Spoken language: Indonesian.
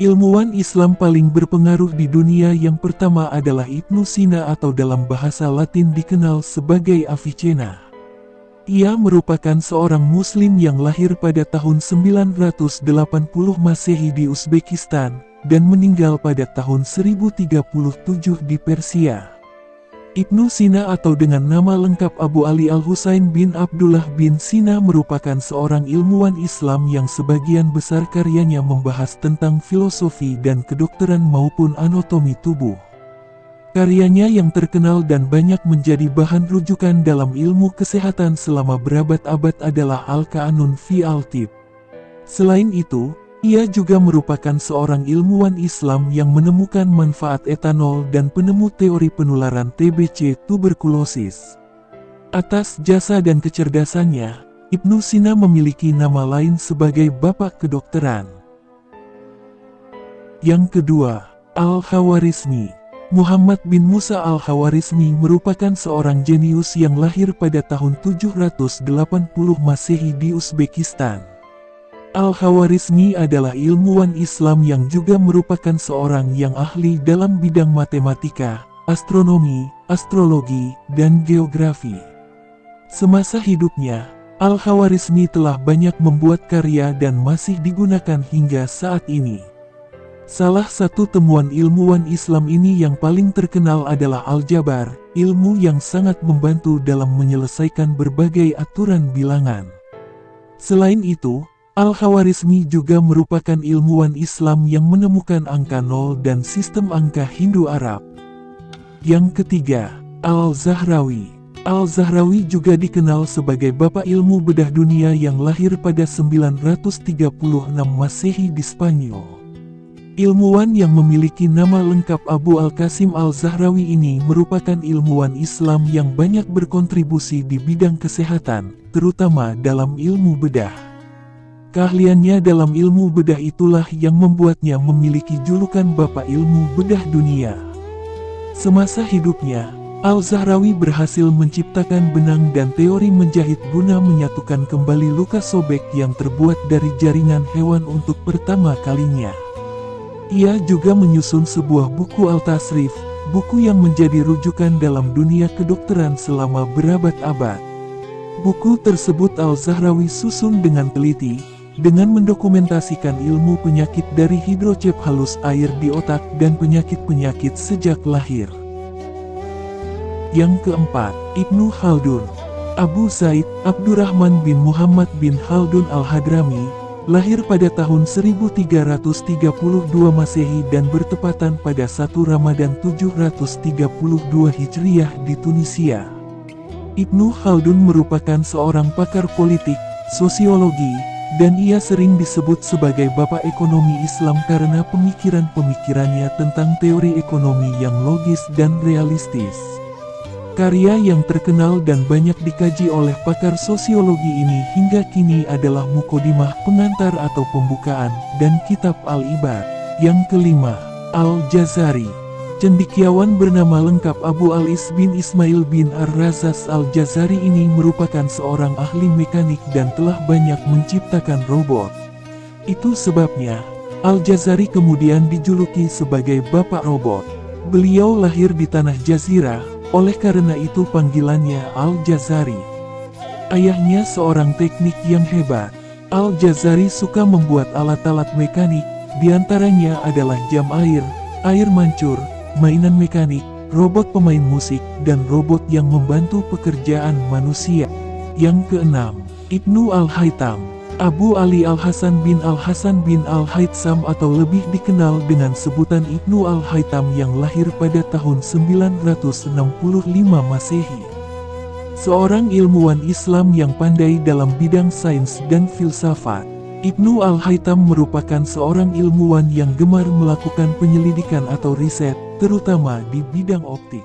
Ilmuwan Islam paling berpengaruh di dunia yang pertama adalah Ibnu Sina atau dalam bahasa Latin dikenal sebagai Avicenna. Ia merupakan seorang Muslim yang lahir pada tahun 980 Masehi di Uzbekistan, dan meninggal pada tahun 1037 di Persia. Ibnu Sina atau dengan nama lengkap Abu Ali Al-Husain bin Abdullah bin Sina merupakan seorang ilmuwan Islam yang sebagian besar karyanya membahas tentang filosofi dan kedokteran maupun anatomi tubuh. Karyanya yang terkenal dan banyak menjadi bahan rujukan dalam ilmu kesehatan selama berabad-abad adalah Al-Qanun fi Al-Tib. Selain itu, ia juga merupakan seorang ilmuwan Islam yang menemukan manfaat etanol dan penemu teori penularan TBC tuberkulosis. Atas jasa dan kecerdasannya, Ibnu Sina memiliki nama lain sebagai Bapak Kedokteran. Yang kedua, Al-Khawarizmi. Muhammad bin Musa Al-Khawarizmi merupakan seorang jenius yang lahir pada tahun 780 Masehi di Uzbekistan. Al-Khawarizmi adalah ilmuwan Islam yang juga merupakan seorang yang ahli dalam bidang matematika, astronomi, astrologi, dan geografi. Semasa hidupnya, Al-Khawarizmi telah banyak membuat karya dan masih digunakan hingga saat ini. Salah satu temuan ilmuwan Islam ini yang paling terkenal adalah Aljabar, ilmu yang sangat membantu dalam menyelesaikan berbagai aturan bilangan. Selain itu, Al-Khawarizmi juga merupakan ilmuwan Islam yang menemukan angka 0 dan sistem angka Hindu-Arab. Yang ketiga, Al-Zahrawi. Al-Zahrawi juga dikenal sebagai bapak ilmu bedah dunia yang lahir pada 936 Masehi di Spanyol. Ilmuwan yang memiliki nama lengkap Abu Al-Qasim Al-Zahrawi ini merupakan ilmuwan Islam yang banyak berkontribusi di bidang kesehatan, terutama dalam ilmu bedah. Keahliannya dalam ilmu bedah itulah yang membuatnya memiliki julukan Bapak Ilmu Bedah Dunia. Semasa hidupnya, Al-Zahrawi berhasil menciptakan benang dan teori menjahit guna menyatukan kembali luka sobek yang terbuat dari jaringan hewan untuk pertama kalinya. Ia juga menyusun sebuah buku Al-Tasrif, buku yang menjadi rujukan dalam dunia kedokteran selama berabad-abad. Buku tersebut Al-Zahrawi susun dengan teliti, dengan mendokumentasikan ilmu penyakit dari hidrocephalus air di otak dan penyakit-penyakit sejak lahir. Yang keempat, Ibnu Khaldun. Abu Zaid Abdurrahman bin Muhammad bin Khaldun Al-Hadrami, lahir pada tahun 1332 Masehi dan bertepatan pada 1 Ramadan 732 Hijriah di Tunisia. Ibnu Khaldun merupakan seorang pakar politik, sosiologi, dan ia sering disebut sebagai Bapak Ekonomi Islam karena pemikiran-pemikirannya tentang teori ekonomi yang logis dan realistis. Karya yang terkenal dan banyak dikaji oleh pakar sosiologi ini hingga kini adalah Muqaddimah pengantar atau pembukaan, dan Kitab Al-Ibad. Yang kelima, Al-Jazari. Cendekiawan bernama lengkap Abu Al-Is bin Ismail bin Ar-Razas Al-Jazari ini merupakan seorang ahli mekanik dan telah banyak menciptakan robot. Itu sebabnya, Al-Jazari kemudian dijuluki sebagai Bapak Robot. Beliau lahir di tanah Jazirah, oleh karena itu panggilannya Al-Jazari. Ayahnya seorang teknik yang hebat. Al-Jazari suka membuat alat-alat mekanik, diantaranya adalah jam air, air mancur, mainan mekanik, robot pemain musik, dan robot yang membantu pekerjaan manusia. Yang keenam, Ibnu Al-Haytham. Abu Ali Al-Hasan bin Al-Hasan bin Al-Haytham atau lebih dikenal dengan sebutan Ibnu Al-Haytham yang lahir pada tahun 965 Masehi. Seorang ilmuwan Islam yang pandai dalam bidang sains dan filsafat. Ibnu Al-Haytham merupakan seorang ilmuwan yang gemar melakukan penyelidikan atau riset, terutama di bidang optik.